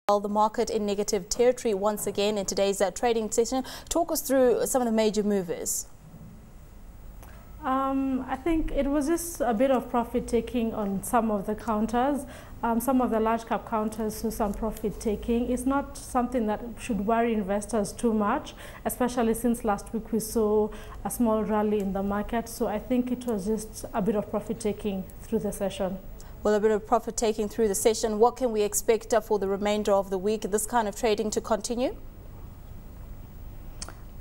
The market in negative territory once again in today's trading session. Talk us through some of the major movers. I think it was just a bit of profit taking on some of the counters. Some of the large cap counters saw some profit taking. It's not something that should worry investors too much, especially since last week we saw a small rally in the market. So I think it was just a bit of profit taking through the session. Well, a bit of profit taking through the session. What can we expect for the remainder of the week? This kind of trading to continue?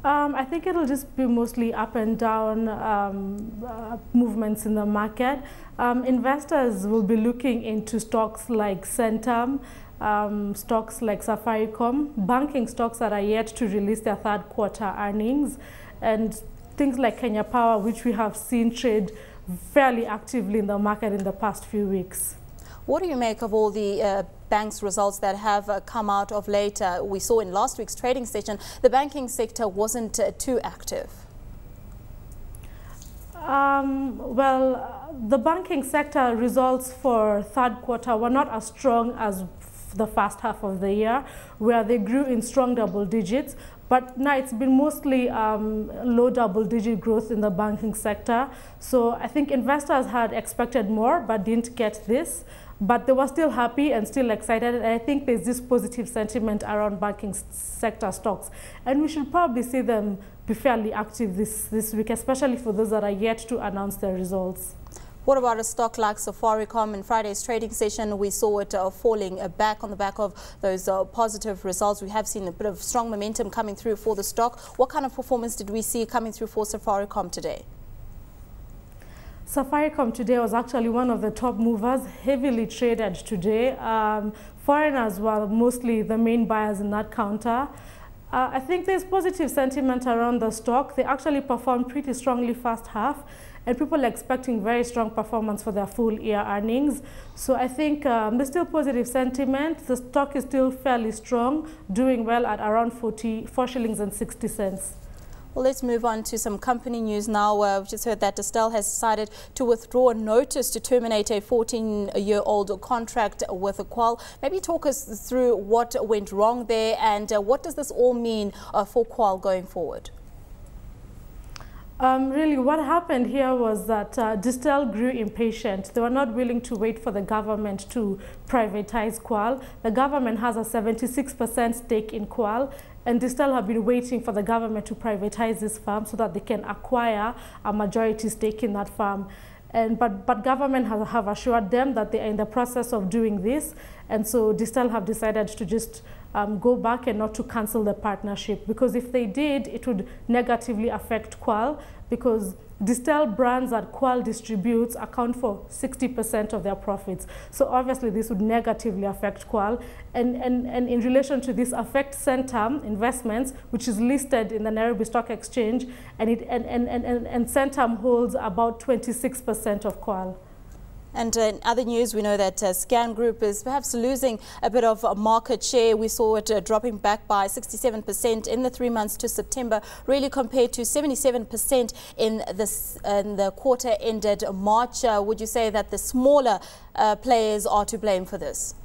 I think it'll just be mostly up and down movements in the market. Investors will be looking into stocks like Centum, stocks like Safaricom, banking stocks that are yet to release their third quarter earnings, and things like Kenya Power, which we have seen trade fairly actively in the market in the past few weeks. What do you make of all the banks' results that have come out of late? We saw in last week's trading session, the banking sector wasn't too active. Well, the banking sector results for third quarter were not as strong as the first half of the year, where they grew in strong double digits. But now it's been mostly low double-digit growth in the banking sector. So I think investors had expected more but didn't get this. But they were still happy and still excited. And I think there's this positive sentiment around banking sector stocks. And we should probably see them be fairly active this week, especially for those that are yet to announce their results. What about a stock like Safaricom? In Friday's trading session, we saw it falling back on the back of those positive results. We have seen a bit of strong momentum coming through for the stock. What kind of performance did we see coming through for Safaricom today? Safaricom today was actually one of the top movers, heavily traded today. Foreigners were mostly the main buyers in that counter. I think there's positive sentiment around the stock. They actually performed pretty strongly first half, and people are expecting very strong performance for their full year earnings. So I think there's still positive sentiment. The stock is still fairly strong, doing well at around 4 shillings and 60 cents. Well, let's move on to some company news now. We've just heard that Distel has decided to withdraw a notice to terminate a 14-year-old contract with Kwal. Maybe talk us through what went wrong there and what does this all mean for Kwal going forward? Really, what happened here was that Distel grew impatient. They were not willing to wait for the government to privatize Kwal. The government has a 76% stake in Kwal, and Distel have been waiting for the government to privatize this farm so that they can acquire a majority stake in that farm. But government have assured them that they are in the process of doing this, and so Distel have decided to just go back and not to cancel the partnership, because if they did, it would negatively affect Kwal, because Distel brands that Kwal distributes account for 60% of their profits. So obviously this would negatively affect Kwal, and in relation to this affect Centum Investments, which is listed in the Nairobi Stock Exchange, and Centum holds about 26% of Kwal. And in other news, we know that Scan Group is perhaps losing a bit of market share. We saw it dropping back by 67% in the 3 months to September, really compared to 77% in the quarter ended March. Would you say that the smaller players are to blame for this?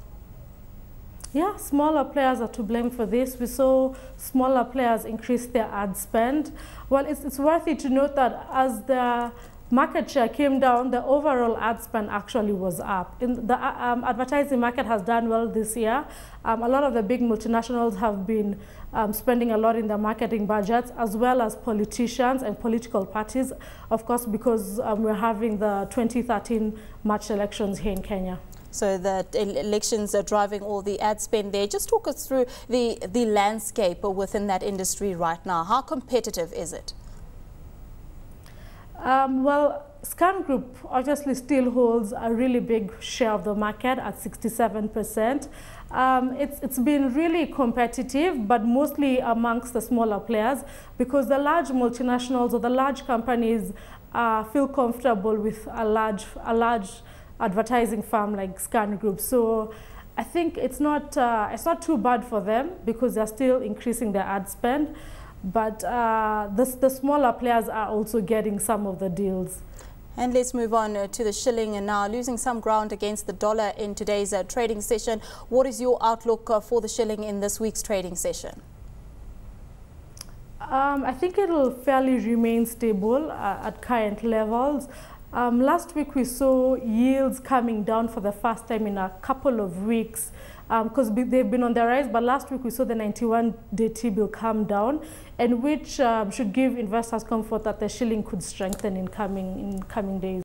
Yeah, smaller players are to blame for this. We saw smaller players increase their ad spend. Well, it's worthy to note that as the market share came down, the overall ad spend actually was up. The advertising market has done well this year. A lot of the big multinationals have been spending a lot in their marketing budgets, as well as politicians and political parties, of course, because we're having the 2013 March elections here in Kenya. So the elections are driving all the ad spend there. Just talk us through the landscape within that industry right now. How competitive is it? Well, Scan Group obviously still holds a really big share of the market at 67%. It's been really competitive, but mostly amongst the smaller players, because the large multinationals or the large companies feel comfortable with a large advertising firm like Scan Group. So I think it's not too bad for them, because they're still increasing their ad spend. But the smaller players are also getting some of the deals. And let's move on to the shilling and now losing some ground against the dollar in today's trading session. What is your outlook for the shilling in this week's trading session? I think it will fairly remain stable at current levels. Last week we saw yields coming down for the first time in a couple of weeks because they've been on the rise, but last week we saw the 91-day T-bill come down, and which should give investors comfort that the shilling could strengthen in coming days.